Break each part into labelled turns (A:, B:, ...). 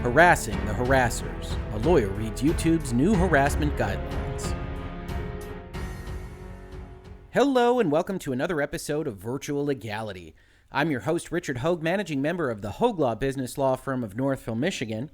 A: Harassing the Harassers. A lawyer reads YouTube's new harassment guidelines. Hello and welcome to another episode of Virtual Legality. I'm your host, Richard Hoeg, managing member of the Hoeg Law business law firm of Northville, Michigan.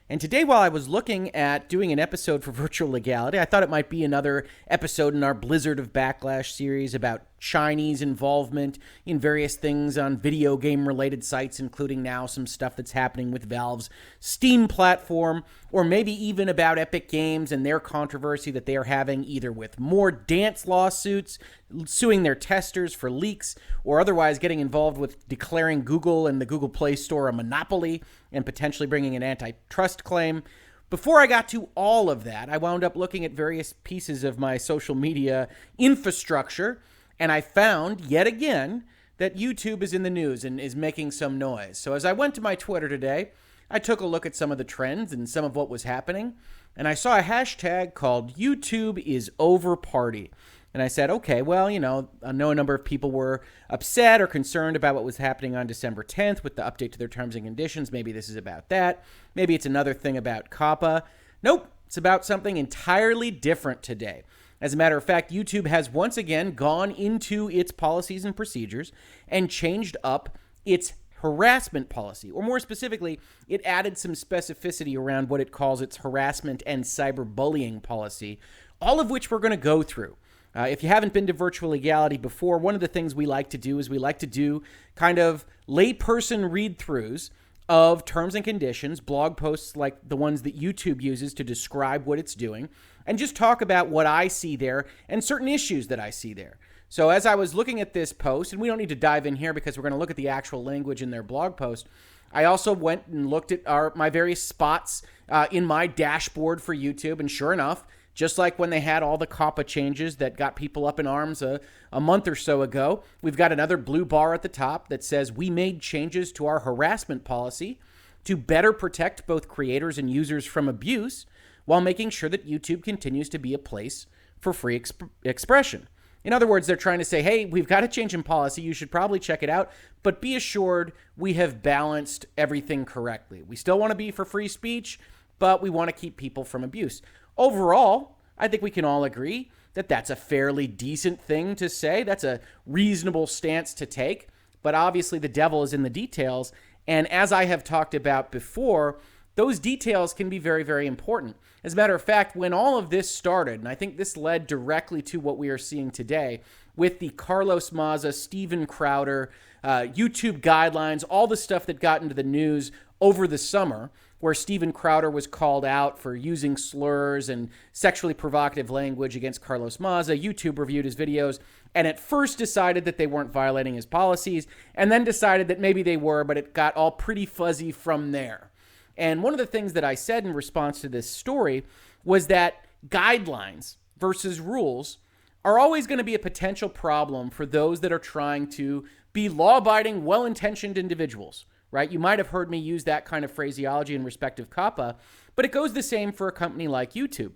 A: And today, while I was looking at doing an episode for Virtual Legality, I thought it might be another episode in our Blizzard of Backlash series about Chinese involvement in various things on video game-related sites, including now some stuff that's happening with Valve's Steam platform, or maybe even about Epic Games and their controversy that they are having either with more dance lawsuits, suing their testers for leaks, or otherwise getting involved with declaring Google and the Google Play Store a monopoly and potentially bringing an antitrust claim. Before I got to all of that, I wound up looking at various pieces of my social media infrastructure, and I found, yet again, that YouTube is in the news and is making some noise. So as I went to my Twitter today, I took a look at some of the trends and some of what was happening, and I saw a hashtag called YouTube is over party. And I said, okay, well, I know a number of people were upset or concerned about what was happening on December 10th with the update to their terms and conditions. Maybe this is about that. Maybe it's another thing about COPPA. Nope, it's about something entirely different today. As a matter of fact, YouTube has once again gone into its policies and procedures and changed up its harassment policy, or more specifically, it added some specificity around what it calls its harassment and cyberbullying policy, all of which we're going to go through. If you haven't been to Virtual Legality before, one of the things we like to do is we like to do kind of layperson read-throughs of terms and conditions, blog posts like the ones that YouTube uses to describe what it's doing, and just talk about what I see there and certain issues that I see there. So as I was looking at this post, and we don't need to dive in here because we're going to look at the actual language in their blog post, I also went and looked at my various spots in my dashboard for YouTube, and sure enough, just like when they had all the COPPA changes that got people up in arms a month or so ago, we've got another blue bar at the top that says we made changes to our harassment policy to better protect both creators and users from abuse while making sure that YouTube continues to be a place for free expression. In other words, they're trying to say, hey, we've got a change in policy. You should probably check it out, but be assured we have balanced everything correctly. We still want to be for free speech, but we want to keep people from abuse. Overall, I think we can all agree that that's a fairly decent thing to say. That's a reasonable stance to take, but obviously the devil is in the details. And as I have talked about before, those details can be very, very important. As a matter of fact, when all of this started, and I think this led directly to what we are seeing today with the Carlos Maza, Steven Crowder, YouTube guidelines, all the stuff that got into the news over the summer, where Steven Crowder was called out for using slurs and sexually provocative language against Carlos Maza. YouTube reviewed his videos and at first decided that they weren't violating his policies and then decided that maybe they were, but it got all pretty fuzzy from there. And one of the things that I said in response to this story was that guidelines versus rules are always going to be a potential problem for those that are trying to be law-abiding, well-intentioned individuals. Right? You might have heard me use that kind of phraseology in respect of COPPA, but it goes the same for a company like YouTube.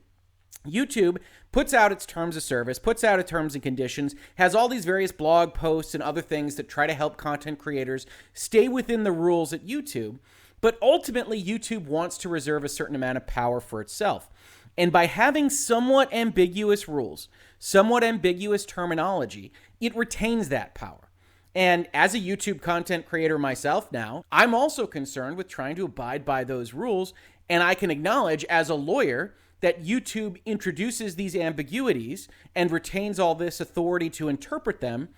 A: YouTube puts out its terms of service, puts out its terms and conditions, has all these various blog posts and other things that try to help content creators stay within the rules at YouTube, but ultimately YouTube wants to reserve a certain amount of power for itself. And by having somewhat ambiguous rules, somewhat ambiguous terminology, it retains that power. And as a YouTube content creator myself now, I'm also concerned with trying to abide by those rules. And I can acknowledge as a lawyer that YouTube introduces these ambiguities and retains all this authority to interpret them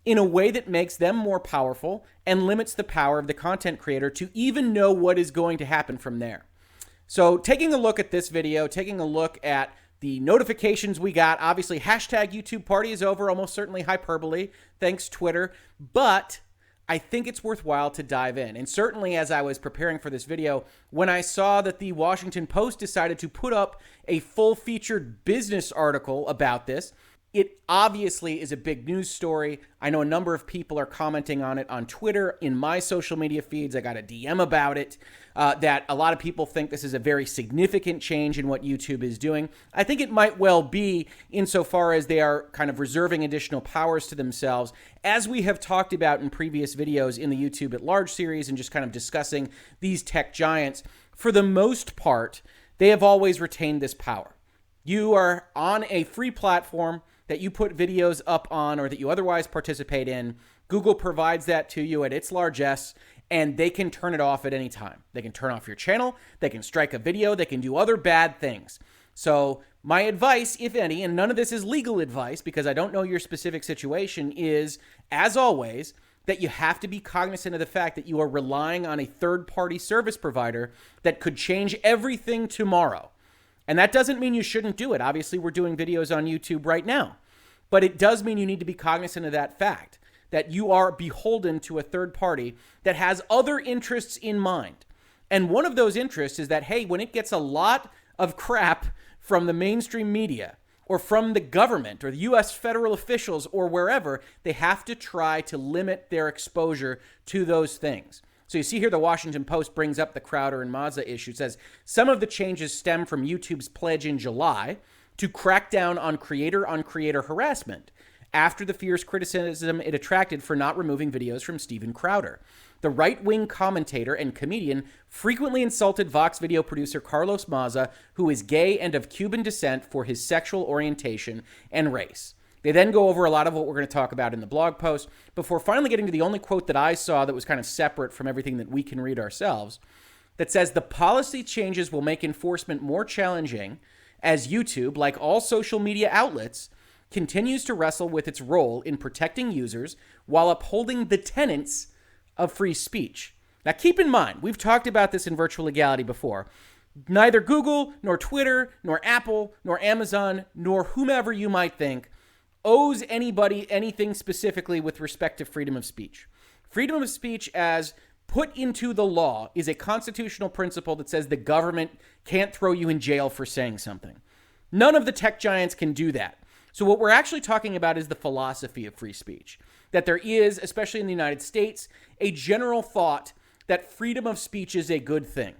A: in a way that makes them more powerful and limits the power of the content creator to even know what is going to happen from there. So taking a look at this video, taking a look at the notifications we got, obviously, hashtag YouTube party is over, almost certainly hyperbole, thanks Twitter, but I think it's worthwhile to dive in. And certainly as I was preparing for this video, when I saw that the Washington Post decided to put up a full-featured business article about this, It obviously is a big news story. I know a number of people are commenting on it on Twitter, in my social media feeds. I got a DM about it, that a lot of people think this is a very significant change in what YouTube is doing. I think it might well be, insofar as they are kind of reserving additional powers to themselves, as we have talked about in previous videos in the YouTube at Large series and just kind of discussing these tech giants. For the most part, they have always retained this power. You are on a free platform that you put videos up on or that you otherwise participate in. Google provides that to you at its largesse, and they can turn it off at any time. They can turn off your channel, they can strike a video, they can do other bad things. So my advice, if any, and none of this is legal advice because I don't know your specific situation, is, as always, that you have to be cognizant of the fact that you are relying on a third-party service provider that could change everything tomorrow. And that doesn't mean you shouldn't do it. Obviously, we're doing videos on YouTube right now. But it does mean you need to be cognizant of that fact, that you are beholden to a third party that has other interests in mind. And one of those interests is that, hey, when it gets a lot of crap from the mainstream media or from the government or the U.S. federal officials or wherever, they have to try to limit their exposure to those things. So you see here the Washington Post brings up the Crowder and Maza issue. It says, some of the changes stem from YouTube's pledge in July to crack down on creator harassment after the fierce criticism it attracted for not removing videos from Steven Crowder. The right-wing commentator and comedian frequently insulted Vox video producer Carlos Maza, who is gay and of Cuban descent, for his sexual orientation and race. They then go over a lot of what we're going to talk about in the blog post before finally getting to the only quote that I saw that was kind of separate from everything that we can read ourselves, that says the policy changes will make enforcement more challenging as YouTube, like all social media outlets, continues to wrestle with its role in protecting users while upholding the tenets of free speech. Now, keep in mind, we've talked about this in Virtual Legality before. Neither Google, nor Twitter, nor Apple, nor Amazon, nor whomever you might think owes anybody anything specifically with respect to freedom of speech. Freedom of speech, as put into the law, is a constitutional principle that says the government can't throw you in jail for saying something. None of the tech giants can do that. So what we're actually talking about is the philosophy of free speech. That there is, especially in the United States, a general thought that freedom of speech is a good thing.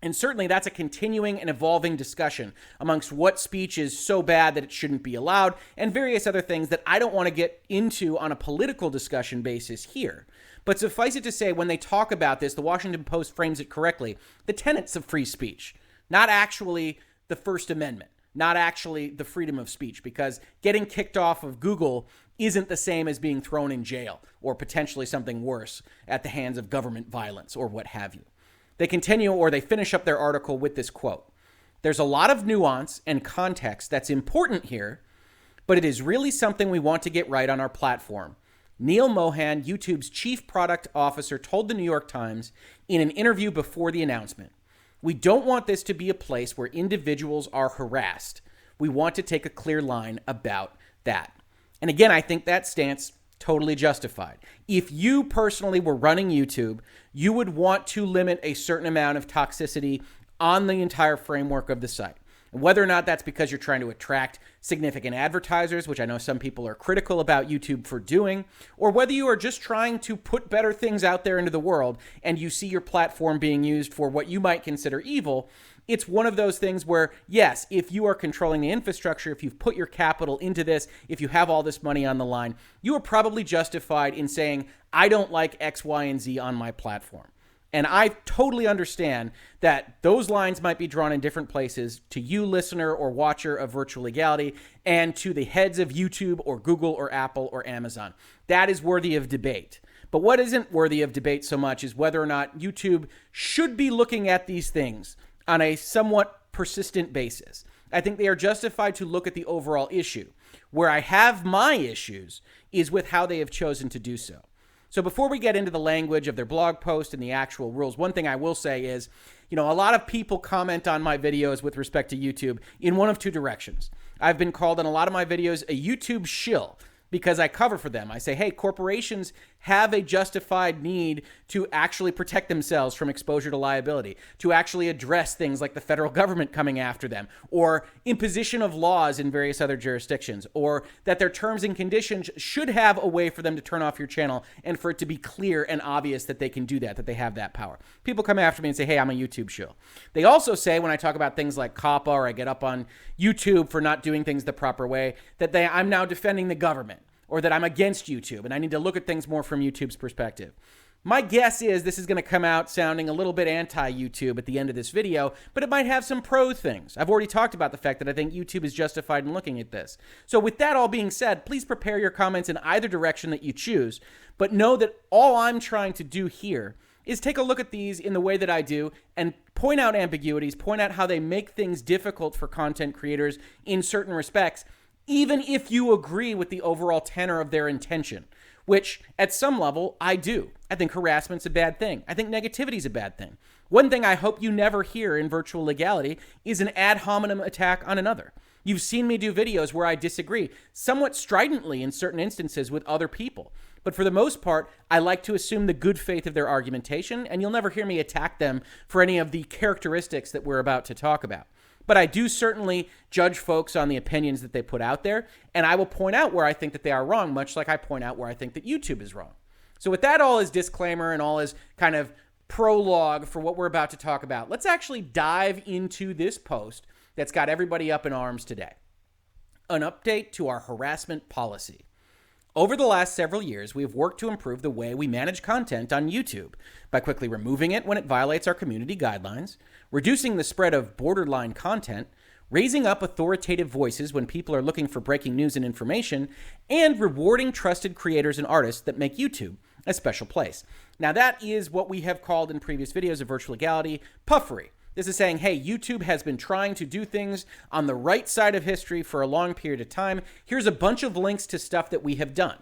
A: And certainly that's a continuing and evolving discussion amongst what speech is so bad that it shouldn't be allowed and various other things that I don't want to get into on a political discussion basis here. But suffice it to say, when they talk about this, the Washington Post frames it correctly, the tenets of free speech, not actually the First Amendment, not actually the freedom of speech, because getting kicked off of Google isn't the same as being thrown in jail or potentially something worse at the hands of government violence or what have you. They continue, or they finish up their article with this quote. There's a lot of nuance and context that's important here, but it is really something we want to get right on our platform. Neil Mohan, YouTube's chief product officer, told the New York Times in an interview before the announcement, we don't want this to be a place where individuals are harassed. We want to take a clear line about that. And again, I think that stance totally justified. If you personally were running YouTube, you would want to limit a certain amount of toxicity on the entire framework of the site. And whether or not that's because you're trying to attract significant advertisers, which I know some people are critical about YouTube for doing, or whether you are just trying to put better things out there into the world and you see your platform being used for what you might consider evil, it's one of those things where, yes, if you are controlling the infrastructure, if you've put your capital into this, if you have all this money on the line, you are probably justified in saying, I don't like X, Y, and Z on my platform. And I totally understand that those lines might be drawn in different places to you, listener or watcher of Virtual Legality, and to the heads of YouTube or Google or Apple or Amazon. That is worthy of debate. But what isn't worthy of debate so much is whether or not YouTube should be looking at these things on a somewhat persistent basis. I think they are justified to look at the overall issue. Where I have my issues is with how they have chosen to do so. So before we get into the language of their blog post and the actual rules, one thing I will say is, a lot of people comment on my videos with respect to YouTube in one of two directions. I've been called on a lot of my videos a YouTube shill because I cover for them. I say, hey, corporations have a justified need to actually protect themselves from exposure to liability, to actually address things like the federal government coming after them, or imposition of laws in various other jurisdictions, or that their terms and conditions should have a way for them to turn off your channel and for it to be clear and obvious that they can do that they have that power. People come after me and say, hey, I'm a YouTube show. They also say, when I talk about things like COPPA or I get up on YouTube for not doing things the proper way, that I'm now defending the government, or that I'm against YouTube and I need to look at things more from YouTube's perspective. My guess is this is going to come out sounding a little bit anti-YouTube at the end of this video, but it might have some pro things. I've already talked about the fact that I think YouTube is justified in looking at this. So with that all being said, please prepare your comments in either direction that you choose, but know that all I'm trying to do here is take a look at these in the way that I do and point out ambiguities, point out how they make things difficult for content creators in certain respects, even if you agree with the overall tenor of their intention, which at some level I do. I think harassment's a bad thing. I think negativity's a bad thing. One thing I hope you never hear in Virtual Legality is an ad hominem attack on another. You've seen me do videos where I disagree, somewhat stridently in certain instances with other people. But for the most part, I like to assume the good faith of their argumentation, and you'll never hear me attack them for any of the characteristics that we're about to talk about. But I do certainly judge folks on the opinions that they put out there, and I will point out where I think that they are wrong, much like I point out where I think that YouTube is wrong. So with that all as disclaimer and all as kind of prologue for what we're about to talk about, let's actually dive into this post that's got everybody up in arms today. An update to our harassment policy. Over the last several years, we have worked to improve the way we manage content on YouTube by quickly removing it when it violates our community guidelines, reducing the spread of borderline content, raising up authoritative voices when people are looking for breaking news and information, and rewarding trusted creators and artists that make YouTube a special place. Now that is what we have called in previous videos of Virtual Legality, puffery. This is saying, hey, YouTube has been trying to do things on the right side of history for a long period of time. Here's a bunch of links to stuff that we have done.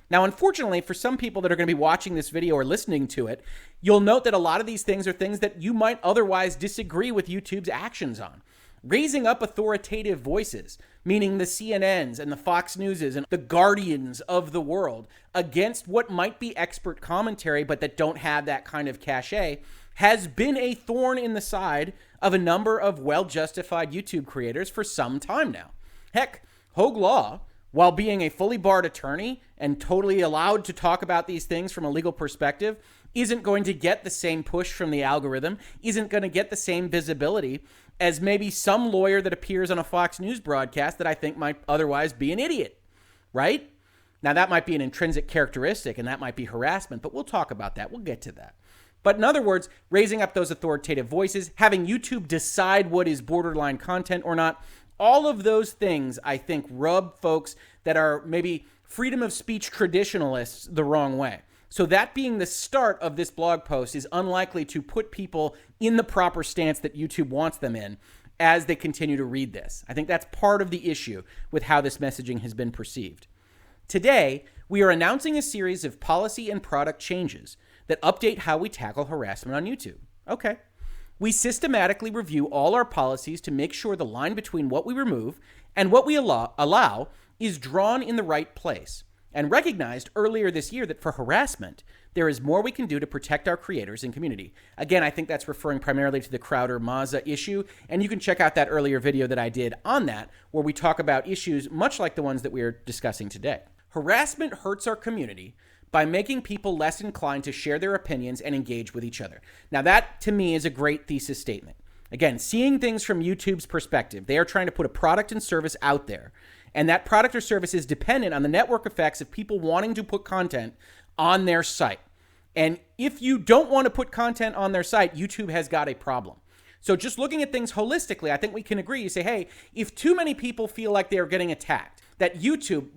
A: Now, unfortunately, for some people that are going to be watching this video or listening to it, you'll note that a lot of these things are things that you might otherwise disagree with YouTube's actions on. Raising up authoritative voices, meaning the CNNs and the Fox Newses and the Guardians of the world, against what might be expert commentary but that don't have that kind of cachet, has been a thorn in the side of a number of well-justified YouTube creators for some time now. Heck, Hoeg Law, while being a fully barred attorney and totally allowed to talk about these things from a legal perspective, isn't going to get the same push from the algorithm, isn't going to get the same visibility as maybe some lawyer that appears on a Fox News broadcast that I think might otherwise be an idiot, right? Now, that might be an intrinsic characteristic and that might be harassment, but we'll talk about that. We'll get to that. But in other words, raising up those authoritative voices, having YouTube decide what is borderline content or not, all of those things, I think, rub folks that are maybe freedom of speech traditionalists the wrong way. So that being the start of this blog post is unlikely to put people in the proper stance that YouTube wants them in as they continue to read this. I think that's part of the issue with how this messaging has been perceived. Today, we are announcing a series of policy and product changes that update how we tackle harassment on YouTube. Okay. We systematically review all our policies to make sure the line between what we remove and what we allow is drawn in the right place, and recognized earlier this year that for harassment, there is more we can do to protect our creators and community. Again, I think that's referring primarily to the Crowder-Maza issue, and you can check out that earlier video that I did on that, where we talk about issues much like the ones that we are discussing today. Harassment hurts our community by making people less inclined to share their opinions and engage with each other. Now that, to me, is a great thesis statement. Again, seeing things from YouTube's perspective, they are trying to put a product and service out there, and that product or service is dependent on the network effects of people wanting to put content on their site. And if you don't want to put content on their site, YouTube has got a problem. So just looking at things holistically, I think we can agree. You say, hey, if too many people feel like they're getting attacked, that YouTube,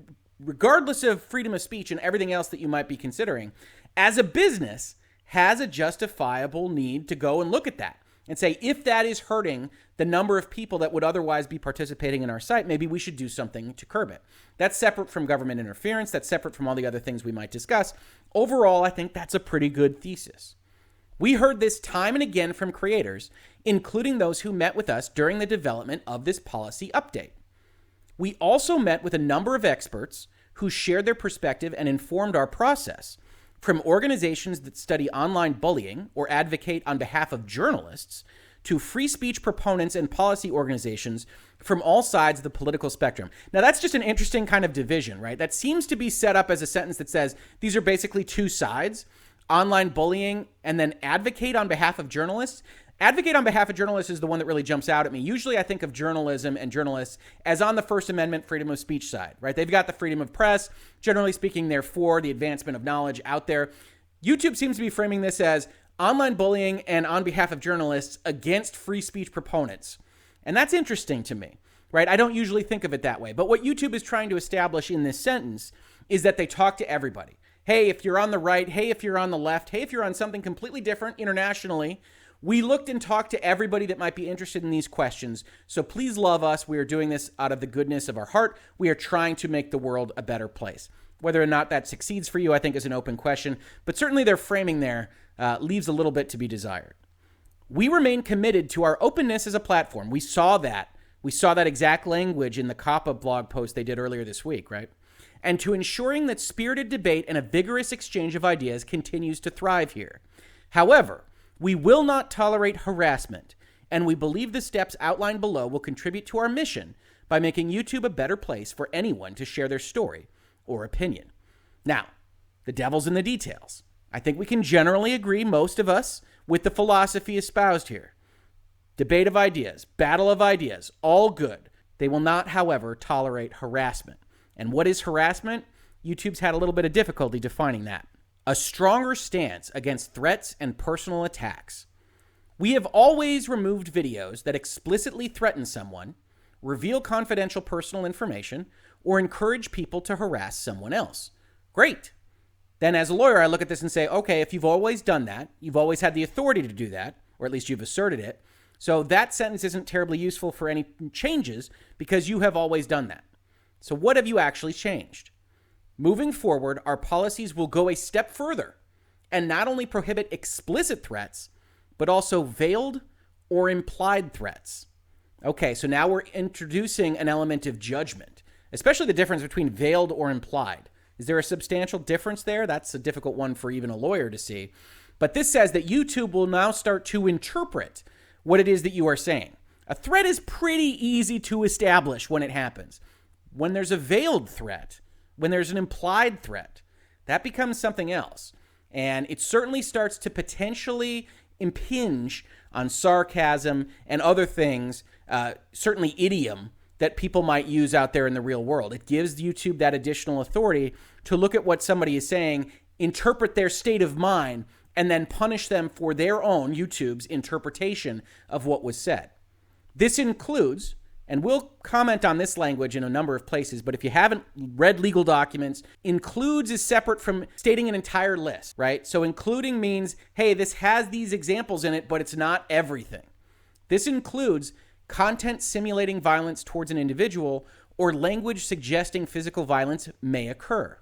A: regardless of freedom of speech and everything else that you might be considering, as a business, has a justifiable need to go and look at that and say, if that is hurting the number of people that would otherwise be participating in our site, maybe we should do something to curb it. That's separate from government interference. That's separate from all the other things we might discuss. Overall, I think that's a pretty good thesis. We heard this time and again from creators, including those who met with us during the development of this policy update. We also met with a number of experts who shared their perspective and informed our process, from organizations that study online bullying or advocate on behalf of journalists to free speech proponents and policy organizations from all sides of the political spectrum. Now, that's just an interesting kind of division, right? That seems to be set up as a sentence that says these are basically two sides, online bullying and then advocate on behalf of journalists. Advocate on behalf of journalists is the one that really jumps out at me. Usually I think of journalism and journalists as on the First Amendment freedom of speech side, right? They've got the freedom of press. Generally speaking, they're for the advancement of knowledge out there. YouTube seems to be framing this as online bullying and on behalf of journalists against free speech proponents. And that's interesting to me, right? I don't usually think of it that way. But what YouTube is trying to establish in this sentence is that they talk to everybody. Hey, if you're on the right, hey, if you're on the left, hey, if you're on something completely different internationally, we looked and talked to everybody that might be interested in these questions. So please love us. We are doing this out of the goodness of our heart. We are trying to make the world a better place. Whether or not that succeeds for you, I think is an open question. But certainly their framing there leaves a little bit to be desired. We remain committed to our openness as a platform. We saw that. We saw that exact language in the COPPA blog post they did earlier this week, right? And to ensuring that spirited debate and a vigorous exchange of ideas continues to thrive here. However, we will not tolerate harassment, and we believe the steps outlined below will contribute to our mission by making YouTube a better place for anyone to share their story or opinion. Now, the devil's in the details. I think we can generally agree, most of us, with the philosophy espoused here. Debate of ideas, battle of ideas, all good. They will not, however, tolerate harassment. And what is harassment? YouTube's had a little bit of difficulty defining that. A stronger stance against threats and personal attacks. We have always removed videos that explicitly threaten someone, reveal confidential personal information, or encourage people to harass someone else. Great. Then as a lawyer, I look at this and say, okay, if you've always done that, you've always had the authority to do that, or at least you've asserted it, so that sentence isn't terribly useful for any changes because you have always done that. So what have you actually changed? Moving forward, our policies will go a step further and not only prohibit explicit threats, but also veiled or implied threats. Okay, so now we're introducing an element of judgment, especially the difference between veiled or implied. Is there a substantial difference there? That's a difficult one for even a lawyer to see. But this says that YouTube will now start to interpret what it is that you are saying. A threat is pretty easy to establish when it happens. When there's a veiled threat, when there's an implied threat, that becomes something else. And it certainly starts to potentially impinge on sarcasm and other things, certainly idiom, that people might use out there in the real world. It gives YouTube that additional authority to look at what somebody is saying, interpret their state of mind, and then punish them for their own, YouTube's, interpretation of what was said. This includes, and we'll comment on this language in a number of places, but if you haven't read legal documents, includes is separate from stating an entire list, right? So including means, hey, this has these examples in it, but it's not everything. This includes content simulating violence towards an individual or language suggesting physical violence may occur.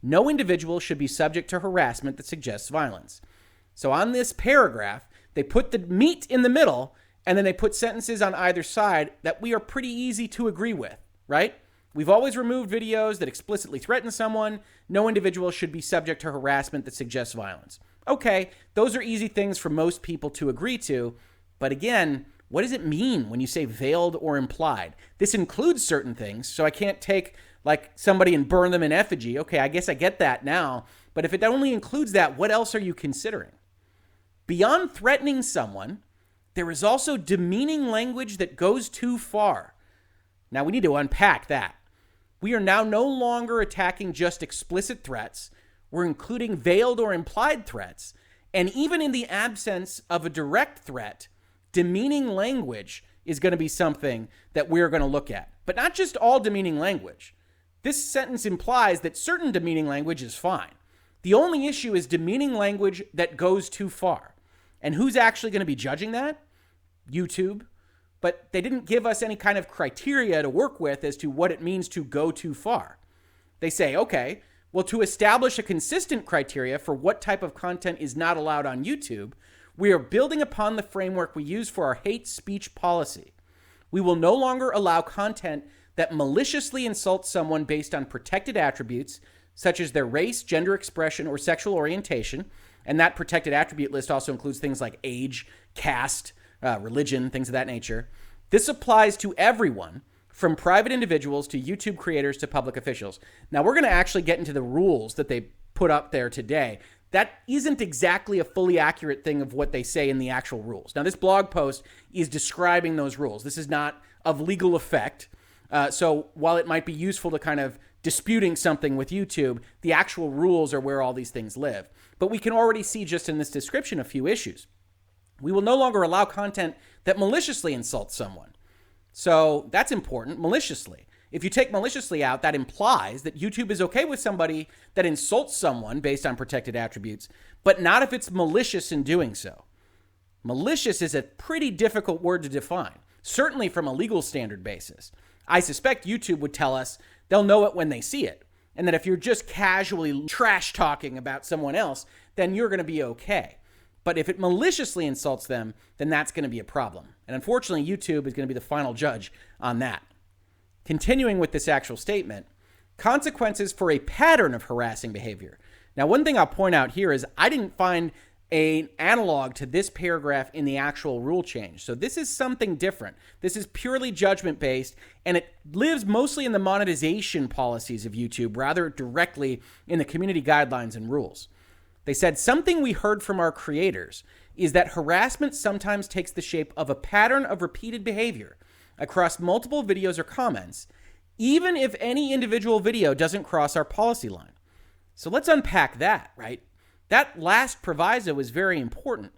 A: No individual should be subject to harassment that suggests violence. So on this paragraph, they put the meat in the middle, and then they put sentences on either side that we are pretty easy to agree with, right? We've always removed videos that explicitly threaten someone. No individual should be subject to harassment that suggests violence. Okay, those are easy things for most people to agree to. But again, what does it mean when you say veiled or implied? This includes certain things, so I can't take like somebody and burn them in effigy. Okay, I guess I get that now. But if it only includes that, what else are you considering? Beyond threatening someone, there is also demeaning language that goes too far. Now, we need to unpack that. We are now no longer attacking just explicit threats. We're including veiled or implied threats. And even in the absence of a direct threat, demeaning language is going to be something that we're going to look at. But not just all demeaning language. This sentence implies that certain demeaning language is fine. The only issue is demeaning language that goes too far. And who's actually going to be judging that? YouTube. But they didn't give us any kind of criteria to work with as to what it means to go too far. They say, okay, well, to establish a consistent criteria for what type of content is not allowed on YouTube, we are building upon the framework we use for our hate speech policy. We will no longer allow content that maliciously insults someone based on protected attributes, such as their race, gender expression, or sexual orientation. And that protected attribute list also includes things like age, caste, religion, things of that nature. This applies to everyone, from private individuals to YouTube creators to public officials. Now, we're going to actually get into the rules that they put up there today. That isn't exactly a fully accurate thing of what they say in the actual rules. Now, this blog post is describing those rules. This is not of legal effect. So while it might be useful to kind of disputing something with YouTube, the actual rules are where all these things live. But we can already see just in this description a few issues. We will no longer allow content that maliciously insults someone. So that's important, maliciously. If you take maliciously out, that implies that YouTube is okay with somebody that insults someone based on protected attributes, but not if it's malicious in doing so. Malicious is a pretty difficult word to define, certainly from a legal standard basis. I suspect YouTube would tell us they'll know it when they see it, and that if you're just casually trash talking about someone else, then you're going to be okay. But if it maliciously insults them, then that's going to be a problem. And unfortunately, YouTube is going to be the final judge on that. Continuing with this actual statement, consequences for a pattern of harassing behavior. Now, one thing I'll point out here is I didn't find an analog to this paragraph in the actual rule change. So this is something different. This is purely judgment-based, and it lives mostly in the monetization policies of YouTube, rather directly in the community guidelines and rules. They said, something we heard from our creators is that harassment sometimes takes the shape of a pattern of repeated behavior across multiple videos or comments, even if any individual video doesn't cross our policy line. So let's unpack that, right? That last proviso is very important.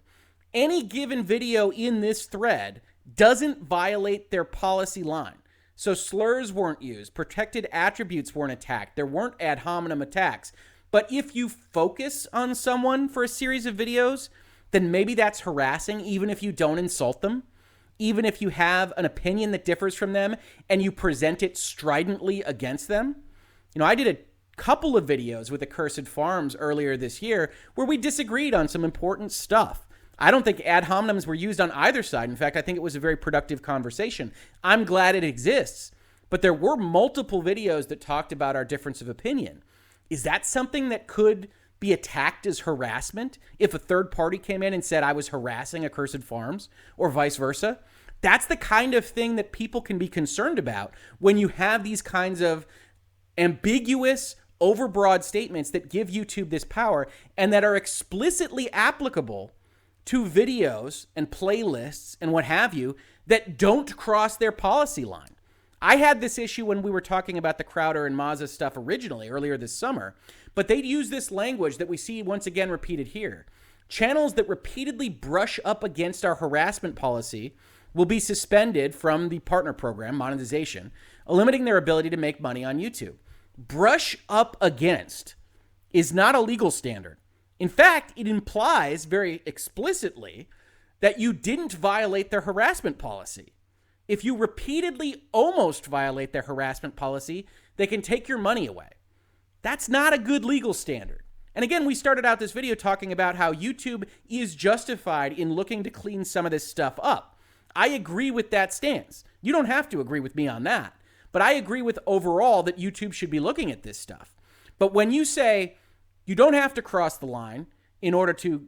A: Any given video in this thread doesn't violate their policy line. So slurs weren't used, protected attributes weren't attacked, there weren't ad hominem attacks. But if you focus on someone for a series of videos, then maybe that's harassing, even if you don't insult them, even if you have an opinion that differs from them and you present it stridently against them. You know, I did a couple of videos with Accursed Farms earlier this year where we disagreed on some important stuff. I don't think ad hominems were used on either side. In fact, I think it was a very productive conversation. I'm glad it exists, but there were multiple videos that talked about our difference of opinion. Is that something that could be attacked as harassment if a third party came in and said I was harassing Accursed Farms or vice versa? That's the kind of thing that people can be concerned about when you have these kinds of ambiguous, overbroad statements that give YouTube this power and that are explicitly applicable to videos and playlists and what have you that don't cross their policy line. I had this issue when we were talking about the Crowder and Maza stuff originally, earlier this summer, but they'd use this language that we see once again repeated here. Channels that repeatedly brush up against our harassment policy will be suspended from the partner program, monetization, limiting their ability to make money on YouTube. Brush up against is not a legal standard. In fact, it implies very explicitly that you didn't violate their harassment policy. If you repeatedly almost violate their harassment policy, they can take your money away. That's not a good legal standard. And again, we started out this video talking about how YouTube is justified in looking to clean some of this stuff up. I agree with that stance. You don't have to agree with me on that. But I agree with overall that YouTube should be looking at this stuff. But when you say you don't have to cross the line in order to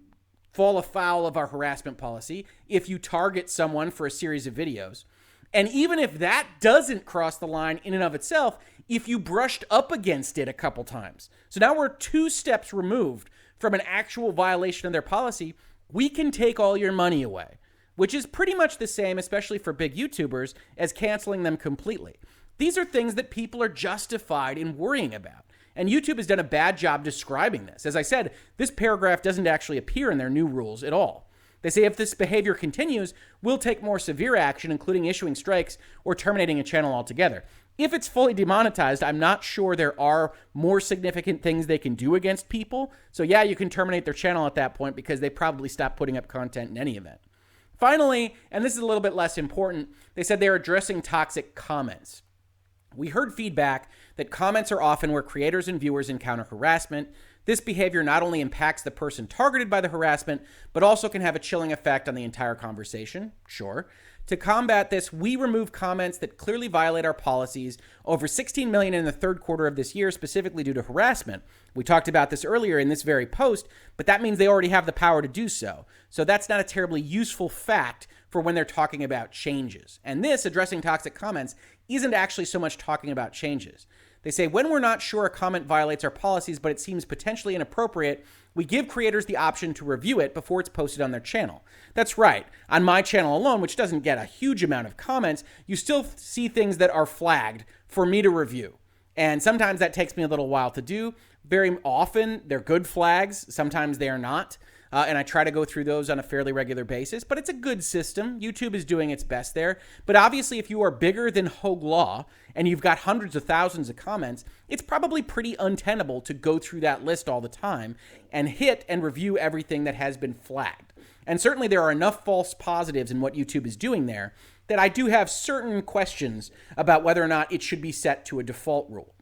A: fall afoul of our harassment policy if you target someone for a series of videos, and even if that doesn't cross the line in and of itself, if you brushed up against it a couple times. So now we're 2 steps removed from an actual violation of their policy, we can take all your money away, which is pretty much the same, especially for big YouTubers, as canceling them completely. These are things that people are justified in worrying about. And YouTube has done a bad job describing this. As I said, this paragraph doesn't actually appear in their new rules at all. They say if this behavior continues, we'll take more severe action, including issuing strikes or terminating a channel altogether. If it's fully demonetized, I'm not sure there are more significant things they can do against people. So yeah, you can terminate their channel at that point because they probably stopped putting up content in any event. Finally, and this is a little bit less important, they said they're addressing toxic comments. We heard feedback that comments are often where creators and viewers encounter harassment. This behavior not only impacts the person targeted by the harassment, but also can have a chilling effect on the entire conversation. Sure. To combat this, we remove comments that clearly violate our policies, over 16 million in the third quarter of this year, specifically due to harassment. We talked about this earlier in this very post, but that means they already have the power to do so. So that's not a terribly useful fact for when they're talking about changes. And this, addressing toxic comments, isn't actually so much talking about changes. They say, when we're not sure a comment violates our policies, but it seems potentially inappropriate, we give creators the option to review it before it's posted on their channel. That's right. On my channel alone, which doesn't get a huge amount of comments, you still see things that are flagged for me to review. And sometimes that takes me a little while to do. Very often, they're good flags. Sometimes they are not. And I try to go through those on a fairly regular basis, but it's a good system. YouTube is doing its best there. But obviously, if you are bigger than Hoeg Law and you've got hundreds of thousands of comments, it's probably pretty untenable to go through that list all the time and hit and review everything that has been flagged. And certainly there are enough false positives in what YouTube is doing there that I do have certain questions about whether or not it should be set to a default rule.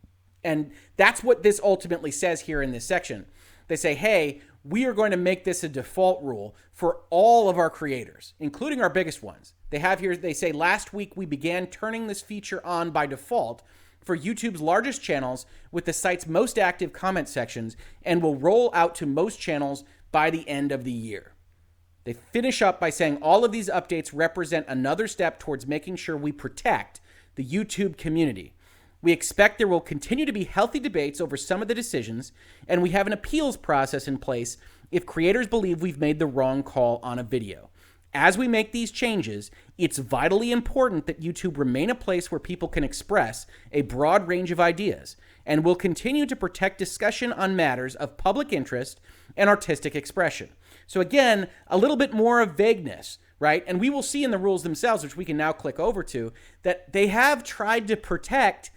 A: And that's what this ultimately says here in this section. They say, hey, we are going to make this a default rule for all of our creators, including our biggest ones. They have here, they say, last week we began turning this feature on by default for YouTube's largest channels with the site's most active comment sections and will roll out to most channels by the end of the year. They finish up by saying all of these updates represent another step towards making sure we protect the YouTube community. We expect there will continue to be healthy debates over some of the decisions, and we have an appeals process in place if creators believe we've made the wrong call on a video. As we make these changes, it's vitally important that YouTube remain a place where people can express a broad range of ideas, and will continue to protect discussion on matters of public interest and artistic expression. So again, a little bit more of vagueness, right? And we will see in the rules themselves, which we can now click over to, that they have tried to protect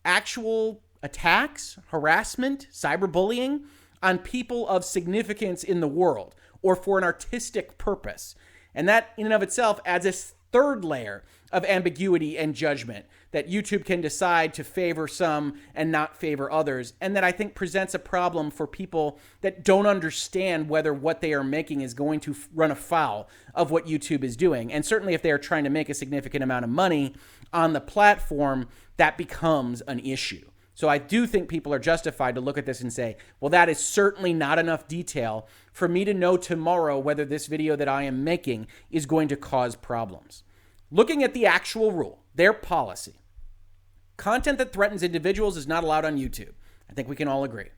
A: actual attacks, harassment, cyberbullying on people of significance in the world or for an artistic purpose. And that in and of itself adds a third layer of ambiguity and judgment that YouTube can decide to favor some and not favor others. And that I think presents a problem for people that don't understand whether what they are making is going to run afoul of what YouTube is doing. And certainly if they are trying to make a significant amount of money on the platform, that becomes an issue. So I do think people are justified to look at this and say, well, that is certainly not enough detail for me to know tomorrow whether this video that I am making is going to cause problems. Looking at the actual rule, their policy, content that threatens individuals is not allowed on YouTube. I think we can all agree.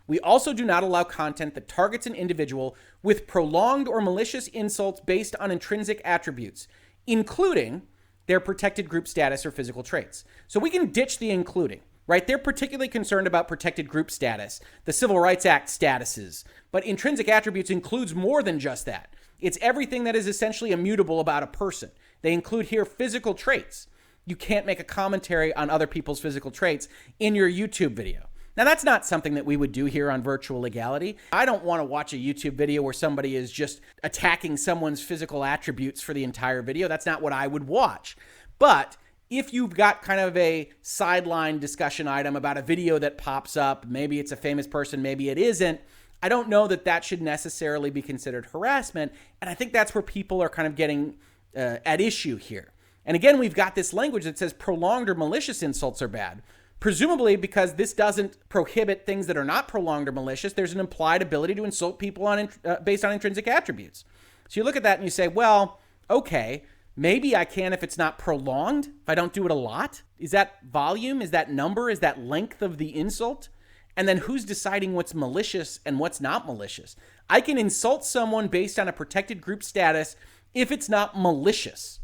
A: We also do not allow content that targets an individual with prolonged or malicious insults based on intrinsic attributes, including their protected group status or physical traits. So we can ditch the including, right? They're particularly concerned about protected group status, the Civil Rights Act statuses, but intrinsic attributes includes more than just that. It's everything that is essentially immutable about a person. They include here physical traits. You can't make a commentary on other people's physical traits in your YouTube video. Now, that's not something that we would do here on Virtual Legality. I don't want to watch a YouTube video where somebody is just attacking someone's physical attributes for the entire video. That's not what I would watch. But if you've got kind of a sideline discussion item about a video that pops up, maybe it's a famous person, maybe it isn't, I don't know that that should necessarily be considered harassment. And I think that's where people are kind of getting at issue here. And again, we've got this language that says prolonged or malicious insults are bad. Presumably because this doesn't prohibit things that are not prolonged or malicious, there's an implied ability to insult people based on intrinsic attributes. So you look at that and you say, well, okay, maybe I can if it's not prolonged, if I don't do it a lot. Is that volume? Is that number? Is that length of the insult? And then who's deciding what's malicious and what's not malicious? I can insult someone based on a protected group status if it's not malicious.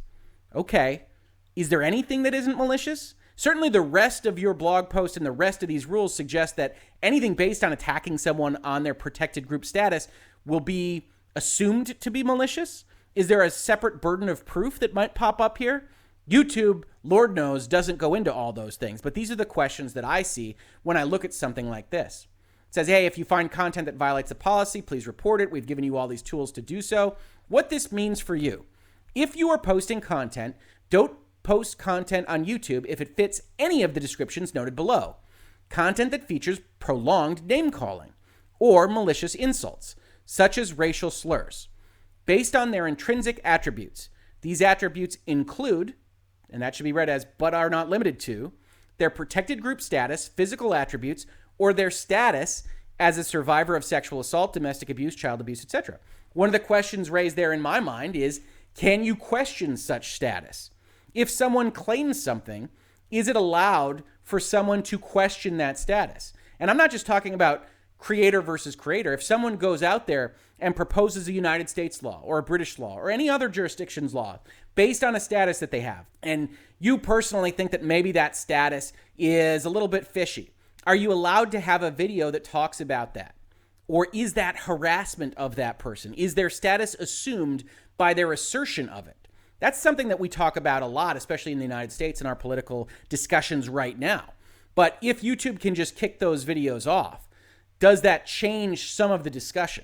A: Okay, is there anything that isn't malicious? Certainly the rest of your blog post and the rest of these rules suggest that anything based on attacking someone on their protected group status will be assumed to be malicious. Is there a separate burden of proof that might pop up here? YouTube, Lord knows, doesn't go into all those things, but these are the questions that I see when I look at something like this. It says, hey, if you find content that violates a policy, please report it. We've given you all these tools to do so. What this means for you, if you are posting content, don't post content on YouTube if it fits any of the descriptions noted below. Content that features prolonged name calling, or malicious insults, such as racial slurs, based on their intrinsic attributes. These attributes include, and that should be read as but are not limited to, their protected group status, physical attributes, or their status as a survivor of sexual assault, domestic abuse, child abuse, etc. One of the questions raised there in my mind is, can you question such status? If someone claims something, is it allowed for someone to question that status? And I'm not just talking about creator versus creator. If someone goes out there and proposes a United States law or a British law or any other jurisdiction's law based on a status that they have, and you personally think that maybe that status is a little bit fishy, are you allowed to have a video that talks about that? Or is that harassment of that person? Is their status assumed by their assertion of it? That's something that we talk about a lot, especially in the United States in our political discussions right now. But if YouTube can just kick those videos off, does that change some of the discussion?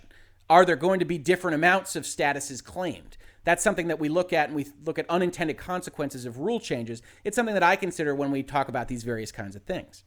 A: Are there going to be different amounts of statuses claimed? That's something that we look at, and we look at unintended consequences of rule changes. It's something that I consider when we talk about these various kinds of things.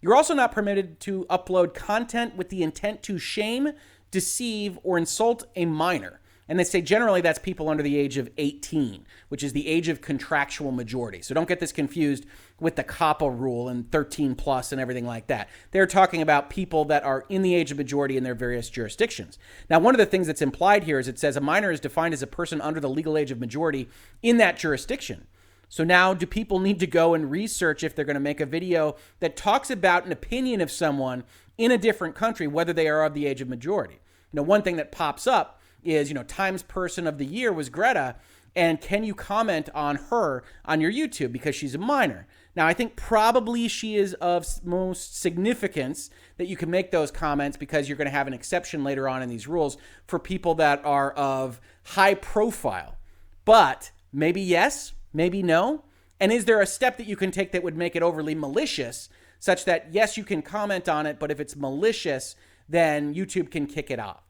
A: You're also not permitted to upload content with the intent to shame, deceive, or insult a minor. And they say generally that's people under the age of 18, which is the age of contractual majority. So don't get this confused with the COPPA rule and 13 plus and everything like that. They're talking about people that are in the age of majority in their various jurisdictions. Now, one of the things that's implied here is it says a minor is defined as a person under the legal age of majority in that jurisdiction. So now do people need to go and research if they're going to make a video that talks about an opinion of someone in a different country, whether they are of the age of majority? One thing that pops up is, Times Person of the Year was Greta, and can you comment on her on your YouTube because she's a minor? Now, I think probably she is of most significance that you can make those comments because you're going to have an exception later on in these rules for people that are of high profile. But maybe yes, maybe no. And is there a step that you can take that would make it overly malicious such that, yes, you can comment on it, but if it's malicious, then YouTube can kick it off?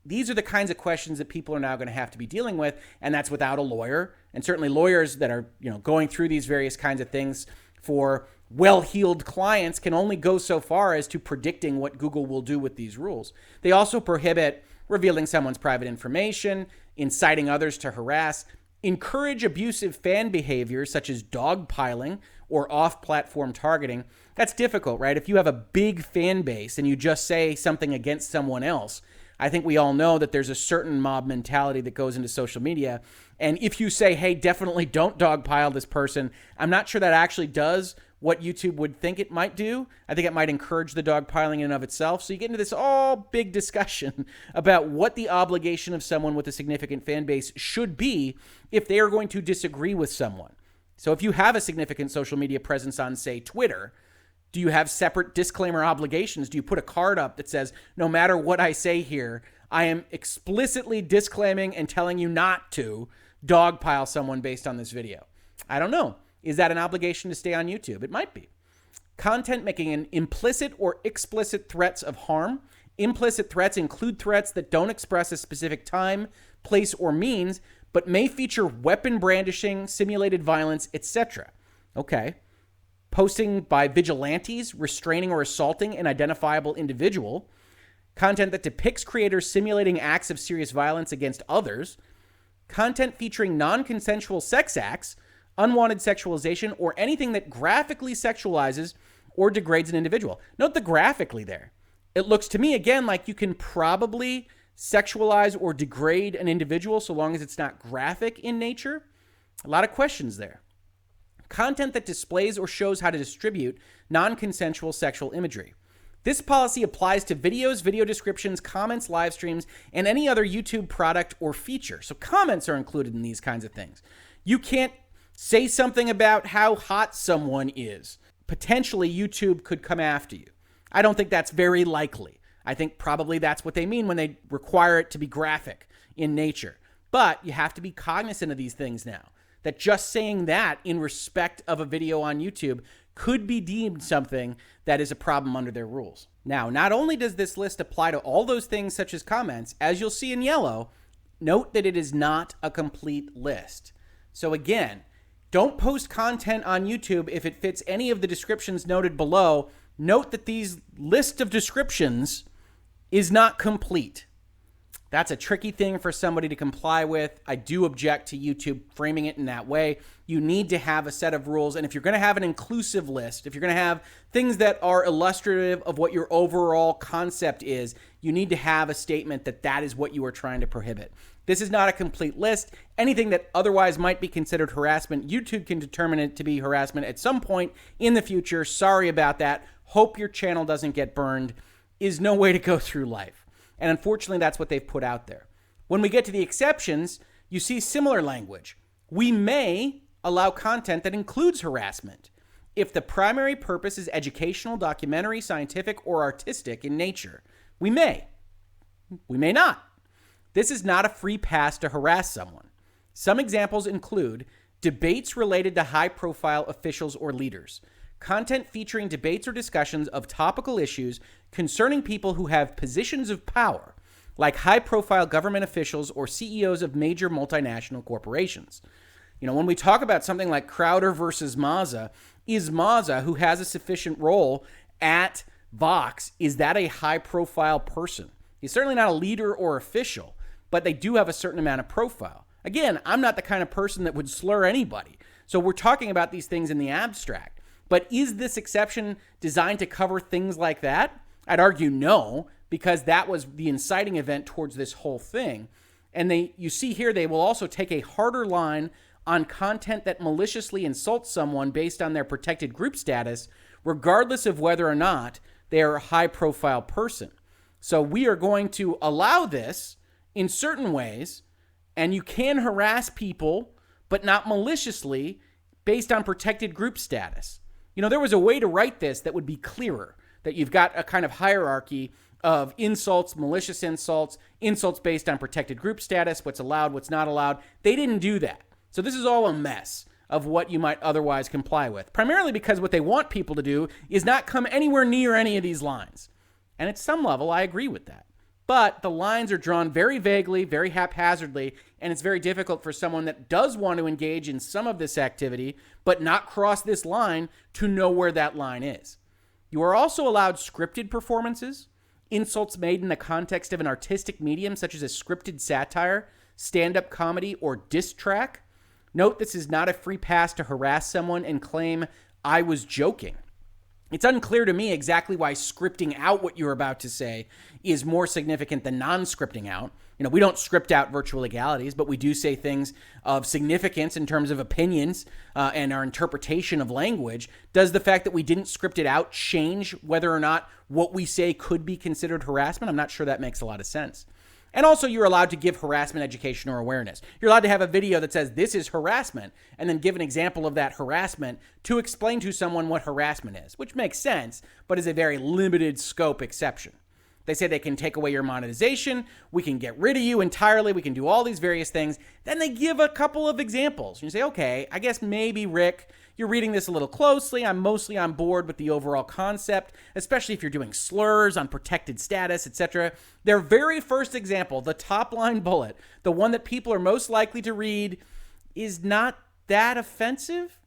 A: These are the kinds of questions that people are now going to have to be dealing with, and that's without a lawyer. And certainly lawyers that are, going through these various kinds of things for well-heeled clients can only go so far as to predicting what Google will do with these rules. They also prohibit revealing someone's private information, inciting others to harass, encourage abusive fan behavior such as dogpiling or off-platform targeting. That's difficult, right? If you have a big fan base and you just say something against someone else, I think we all know that there's a certain mob mentality that goes into social media. And if you say, hey, definitely don't dogpile this person, I'm not sure that actually does what YouTube would think it might do. I think it might encourage the dogpiling in and of itself. So you get into this all big discussion about what the obligation of someone with a significant fan base should be if they are going to disagree with someone. So if you have a significant social media presence on, say, Twitter, do you have separate disclaimer obligations? Do you put a card up that says, no matter what I say here, I am explicitly disclaiming and telling you not to dogpile someone based on this video? I don't know. Is that an obligation to stay on YouTube? It might be. Content making an implicit or explicit threats of harm. Implicit threats include threats that don't express a specific time, place, or means, but may feature weapon brandishing, simulated violence, etc. Okay. Posting by vigilantes, restraining or assaulting an identifiable individual, content that depicts creators simulating acts of serious violence against others, content featuring non-consensual sex acts, unwanted sexualization, or anything that graphically sexualizes or degrades an individual. Note the graphically there. It looks to me, again, like you can probably sexualize or degrade an individual so long as it's not graphic in nature. A lot of questions there. Content that displays or shows how to distribute non-consensual sexual imagery. This policy applies to videos, video descriptions, comments, live streams, and any other YouTube product or feature. So comments are included in these kinds of things. You can't say something about how hot someone is. Potentially, YouTube could come after you. I don't think that's very likely. I think probably that's what they mean when they require it to be graphic in nature. But you have to be cognizant of these things now. That just saying that in respect of a video on YouTube could be deemed something that is a problem under their rules. Now, not only does this list apply to all those things such as comments, as you'll see in yellow, note that it is not a complete list. So again, don't post content on YouTube if it fits any of the descriptions noted below. Note that these list of descriptions is not complete. That's a tricky thing for somebody to comply with. I do object to YouTube framing it in that way. You need to have a set of rules. And if you're going to have an inclusive list, if you're going to have things that are illustrative of what your overall concept is, you need to have a statement that that is what you are trying to prohibit. This is not a complete list. Anything that otherwise might be considered harassment, YouTube can determine it to be harassment at some point in the future. Sorry about that. Hope your channel doesn't get burned is no way to go through life. And unfortunately, that's what they've put out there. When we get to the exceptions, you see similar language. We may allow content that includes harassment if the primary purpose is educational, documentary, scientific, or artistic in nature. We may. We may not. This is not a free pass to harass someone. Some examples include debates related to high-profile officials or leaders, content featuring debates or discussions of topical issues concerning people who have positions of power, like high-profile government officials or CEOs of major multinational corporations. When we talk about something like Crowder versus Maza, is Maza, who has a sufficient role at Vox, is that a high-profile person? He's certainly not a leader or official, but they do have a certain amount of profile. Again, I'm not the kind of person that would slur anybody. So we're talking about these things in the abstract. But is this exception designed to cover things like that? I'd argue no, because that was the inciting event towards this whole thing. And you see here, they will also take a harder line on content that maliciously insults someone based on their protected group status, regardless of whether or not they are a high-profile person. So we are going to allow this in certain ways, and you can harass people, but not maliciously based on protected group status. There was a way to write this that would be clearer, that you've got a kind of hierarchy of insults, malicious insults, insults based on protected group status, what's allowed, what's not allowed. They didn't do that. So this is all a mess of what you might otherwise comply with, primarily because what they want people to do is not come anywhere near any of these lines. And at some level, I agree with that. But the lines are drawn very vaguely, very haphazardly, and it's very difficult for someone that does want to engage in some of this activity, but not cross this line, to know where that line is. You are also allowed scripted performances, insults made in the context of an artistic medium, such as a scripted satire, stand-up comedy, or diss track. Note, this is not a free pass to harass someone and claim, "I was joking." It's unclear to me exactly why scripting out what you're about to say is more significant than non-scripting out. We don't script out virtual legalities, but we do say things of significance in terms of opinions and our interpretation of language. Does the fact that we didn't script it out change whether or not what we say could be considered harassment? I'm not sure that makes a lot of sense. And also, you're allowed to give harassment education or awareness. You're allowed to have a video that says this is harassment and then give an example of that harassment to explain to someone what harassment is, which makes sense, but is a very limited scope exception. They say they can take away your monetization, we can get rid of you entirely, we can do all these various things. Then they give a couple of examples. You say, okay, I guess maybe, Rick, you're reading this a little closely. I'm mostly on board with the overall concept, especially if you're doing slurs on protected status, etc. Their very first example, the top line bullet, the one that people are most likely to read, is not that offensive.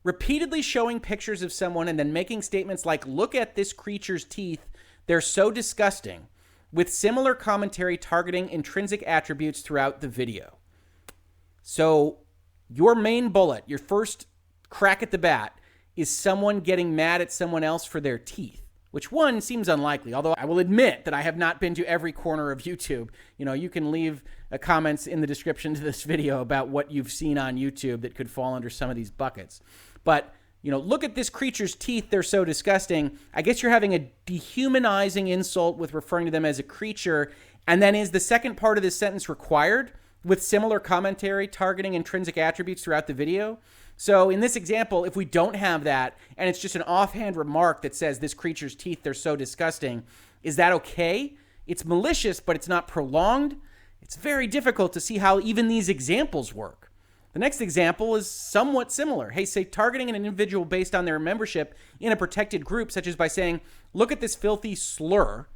A: Repeatedly showing pictures of someone and then making statements like, "Look at this creature's teeth. They're so disgusting," with similar commentary targeting intrinsic attributes throughout the video. So your main bullet, your first crack at the bat, is someone getting mad at someone else for their teeth, which one seems unlikely, although I will admit that I have not been to every corner of YouTube. You can leave comments in the description to this video about what you've seen on YouTube that could fall under some of these buckets. But look at this creature's teeth, they're so disgusting. I guess you're having a dehumanizing insult with referring to them as a creature. And then is the second part of this sentence required with similar commentary targeting intrinsic attributes throughout the video? So in this example, if we don't have that and it's just an offhand remark that says this creature's teeth, they're so disgusting, is that okay? It's malicious, but it's not prolonged. It's very difficult to see how even these examples work. The next example is somewhat similar. Hey, say targeting an individual based on their membership in a protected group, such as by saying, "Look at this filthy slur.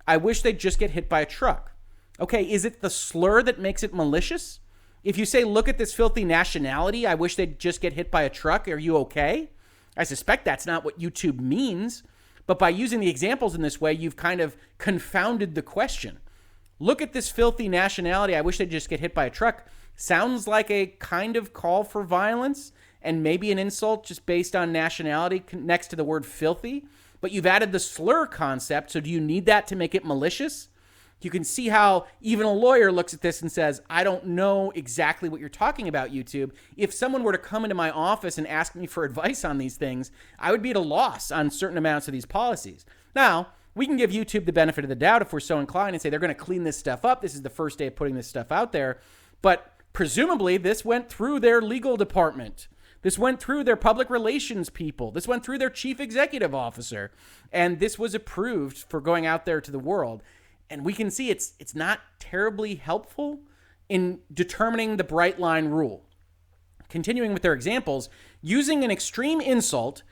A: I wish they'd just get hit by a truck." Okay, is it the slur that makes it malicious? If you say, "Look at this filthy nationality. I wish they'd just get hit by a truck," are you okay? I suspect that's not what YouTube means. But by using the examples in this way, you've kind of confounded the question. Look at this filthy nationality. I wish they'd just get hit by a truck. Sounds like a kind of call for violence and maybe an insult just based on nationality next to the word filthy. But you've added the slur concept. So do you need that to make it malicious? You can see how even a lawyer looks at this and says, I don't know exactly what you're talking about, YouTube. If someone were to come into my office and ask me for advice on these things, I would be at a loss on certain amounts of these policies. Now, we can give YouTube the benefit of the doubt if we're so inclined and say they're going to clean this stuff up. This is the first day of putting this stuff out there. But presumably this went through their legal department. This went through their public relations people. This went through their chief executive officer. And this was approved for going out there to the world. And we can see it's not terribly helpful in determining the bright line rule. Continuing with their examples, using an extreme insult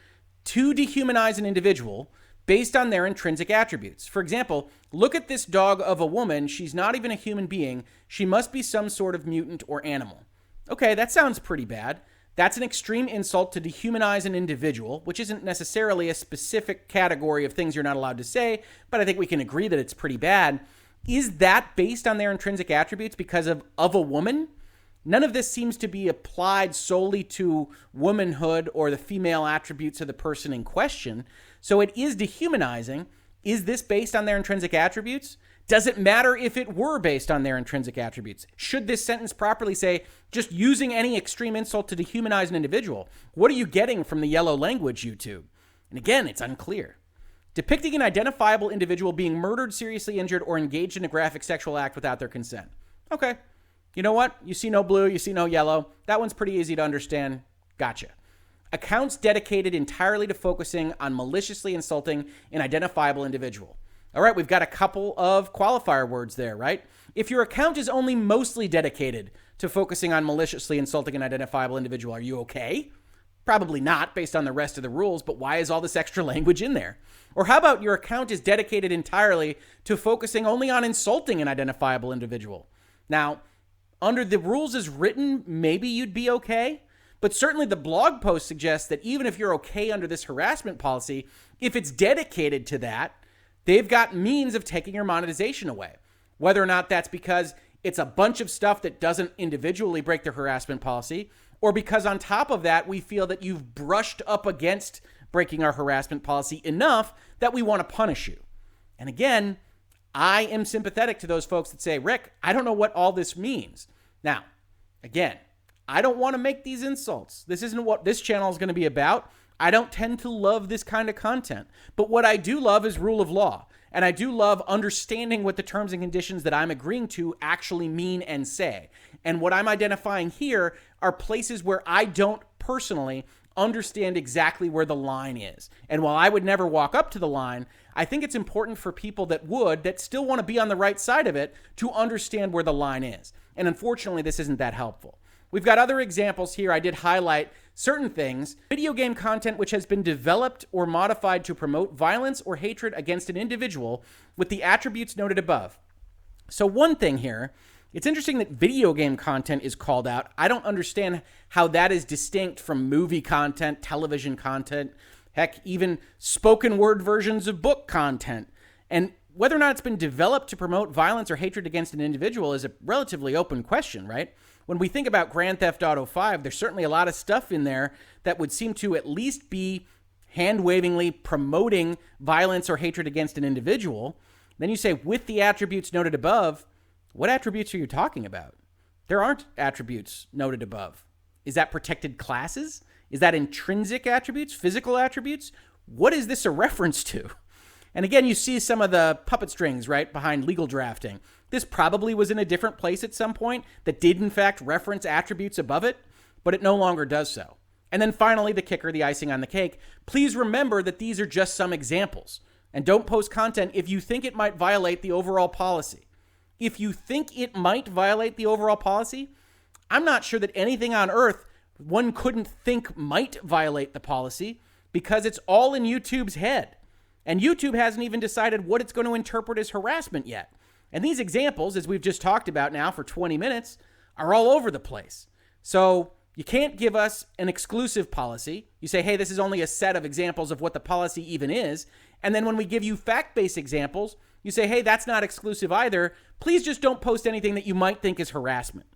A: to dehumanize an individual based on their intrinsic attributes. For example, look at this dog of a woman. She's not even a human being. She must be some sort of mutant or animal. Okay, that sounds pretty bad. That's an extreme insult to dehumanize an individual, which isn't necessarily a specific category of things you're not allowed to say, but I think we can agree that it's pretty bad. Is that based on their intrinsic attributes because of a woman? None of this seems to be applied solely to womanhood or the female attributes of the person in question. So it is dehumanizing. Is this based on their intrinsic attributes? Does it matter if it were based on their intrinsic attributes? Should this sentence properly say, just using any extreme insult to dehumanize an individual? What are you getting from the yellow language, YouTube? And again, it's unclear. Depicting an identifiable individual being murdered, seriously injured, or engaged in a graphic sexual act without their consent. Okay. You know what? You see no blue, you see no yellow. That one's pretty easy to understand. Gotcha. Accounts dedicated entirely to focusing on maliciously insulting an identifiable individual. All right, we've got a couple of qualifier words there, right? If your account is only mostly dedicated to focusing on maliciously insulting an identifiable individual, are you okay? Probably not based on the rest of the rules, but why is all this extra language in there? Or how about your account is dedicated entirely to focusing only on insulting an identifiable individual? Now, under the rules as written, maybe you'd be okay, but certainly the blog post suggests that even if you're okay under this harassment policy, if it's dedicated to that, they've got means of taking your monetization away. Whether or not that's because it's a bunch of stuff that doesn't individually break the harassment policy, or because on top of that, we feel that you've brushed up against breaking our harassment policy enough that we want to punish you. And again, I am sympathetic to those folks that say, Rick, I don't know what all this means. Now, again, I don't want to make these insults. This isn't what this channel is going to be about. I don't tend to love this kind of content. But what I do love is rule of law. And I do love understanding what the terms and conditions that I'm agreeing to actually mean and say. And what I'm identifying here are places where I don't personally understand exactly where the line is. And while I would never walk up to the line, I think it's important for people that still want to be on the right side of it to understand where the line is. And unfortunately, this isn't that helpful. We've got other examples here. I did highlight certain things. Video game content which has been developed or modified to promote violence or hatred against an individual with the attributes noted above. So one thing here, it's interesting that video game content is called out. I don't understand how that is distinct from movie content, television content, heck, even spoken word versions of book content. And whether or not it's been developed to promote violence or hatred against an individual is a relatively open question, right? When we think about Grand Theft Auto 5, there's certainly a lot of stuff in there that would seem to at least be hand-wavingly promoting violence or hatred against an individual. Then you say, with the attributes noted above, what attributes are you talking about? There aren't attributes noted above. Is that protected classes? Is that intrinsic attributes, physical attributes? What is this a reference to? And again, you see some of the puppet strings, right, behind legal drafting. This probably was in a different place at some point that did, in fact, reference attributes above it, but it no longer does so. And then finally, the kicker, the icing on the cake. Please remember that these are just some examples. And don't post content if you think it might violate the overall policy. If you think it might violate the overall policy, I'm not sure that anything on earth one couldn't think might violate the policy because it's all in YouTube's head. And YouTube hasn't even decided what it's going to interpret as harassment yet. And these examples, as we've just talked about now for 20 minutes, are all over the place. So you can't give us an exclusive policy. You say, hey, this is only a set of examples of what the policy even is. And then when we give you fact-based examples, you say, hey, that's not exclusive either. Please just don't post anything that you might think is harassment,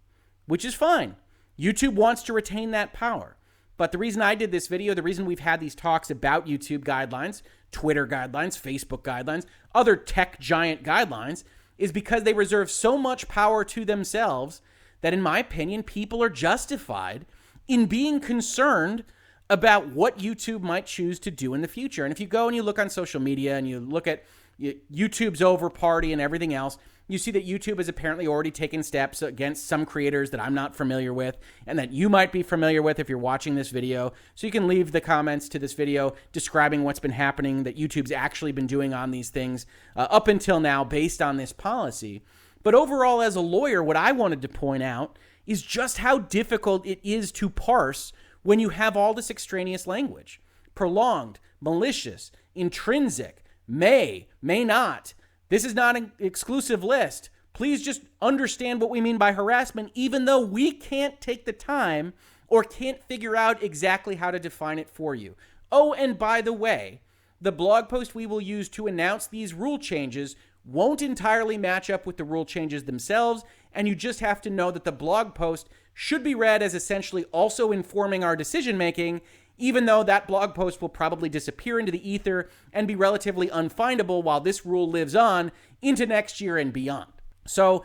A: which is fine. YouTube wants to retain that power. But the reason I did this video, the reason we've had these talks about YouTube guidelines, Twitter guidelines, Facebook guidelines, other tech giant guidelines, is because they reserve so much power to themselves that, in my opinion, people are justified in being concerned about what YouTube might choose to do in the future. And if you go and you look on social media and you look at YouTube's over party and everything else, you see that YouTube has apparently already taken steps against some creators that I'm not familiar with and that you might be familiar with if you're watching this video. So you can leave the comments to this video describing what's been happening, that YouTube's actually been doing on these things up until now based on this policy. But overall, as a lawyer, what I wanted to point out is just how difficult it is to parse when you have all this extraneous language. Prolonged, malicious, intrinsic, may not. This is not an exclusive list. Please just understand what we mean by harassment, even though we can't take the time or can't figure out exactly how to define it for you. Oh, and by the way, the blog post we will use to announce these rule changes won't entirely match up with the rule changes themselves, and you just have to know that the blog post should be read as essentially also informing our decision-making, even though that blog post will probably disappear into the ether and be relatively unfindable while this rule lives on into next year and beyond. So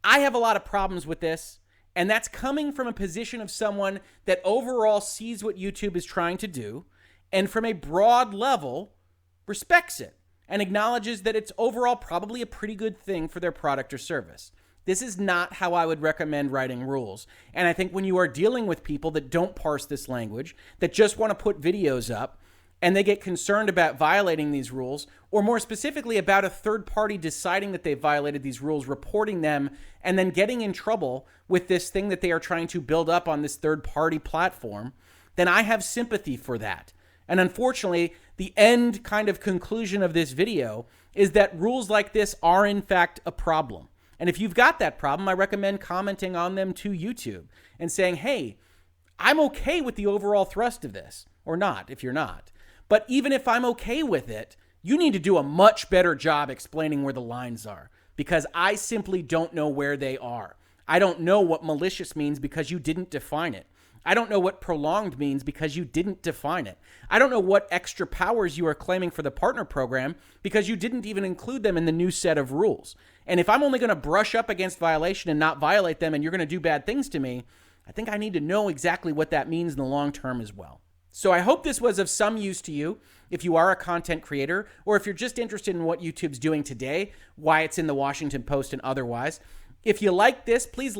A: I have a lot of problems with this, and that's coming from a position of someone that overall sees what YouTube is trying to do and from a broad level respects it and acknowledges that it's overall probably a pretty good thing for their product or service. This is not how I would recommend writing rules. And I think when you are dealing with people that don't parse this language, that just want to put videos up, and they get concerned about violating these rules, or more specifically about a third party deciding that they violated these rules, reporting them, and then getting in trouble with this thing that they are trying to build up on this third party platform, then I have sympathy for that. And unfortunately, the end kind of conclusion of this video is that rules like this are in fact a problem. And if you've got that problem, I recommend commenting on them to YouTube and saying, hey, I'm okay with the overall thrust of this, or not, if you're not. But even if I'm okay with it, you need to do a much better job explaining where the lines are, because I simply don't know where they are. I don't know what malicious means because you didn't define it. I don't know what prolonged means because you didn't define it. I don't know what extra powers you are claiming for the partner program because you didn't even include them in the new set of rules. And if I'm only going to brush up against violation and not violate them and you're going to do bad things to me, I think I need to know exactly what that means in the long term as well. So I hope this was of some use to you if you are a content creator or if you're just interested in what YouTube's doing today, why it's in the Washington Post and otherwise. If you like this, please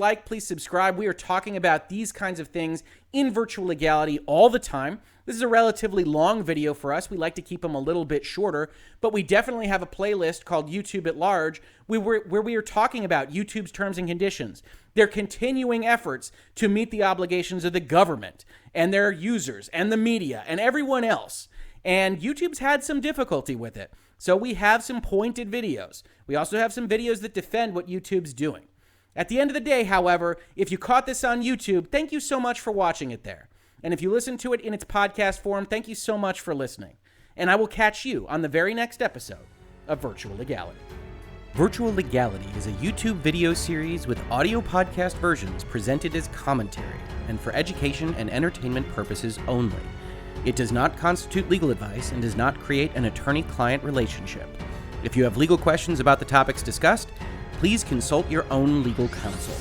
A: subscribe. We are talking about these kinds of things in Virtual Legality all the time. This is a relatively long video for us. We like to keep them a little bit shorter, but we definitely have a playlist called YouTube at Large where we are talking about YouTube's terms and conditions, their continuing efforts to meet the obligations of the government and their users and the media and everyone else. And YouTube's had some difficulty with it. So we have some pointed videos. We also have some videos that defend what YouTube's doing. At the end of the day, however, if you caught this on YouTube, thank you so much for watching it there. And if you listen to it in its podcast form, thank you so much for listening. And I will catch you on the very next episode of Virtual Legality. Virtual Legality is a YouTube video series with audio podcast versions presented as commentary and for education and entertainment purposes only. It does not constitute legal advice and does not create an attorney-client relationship. If you have legal questions about the topics discussed, please consult your own legal counsel.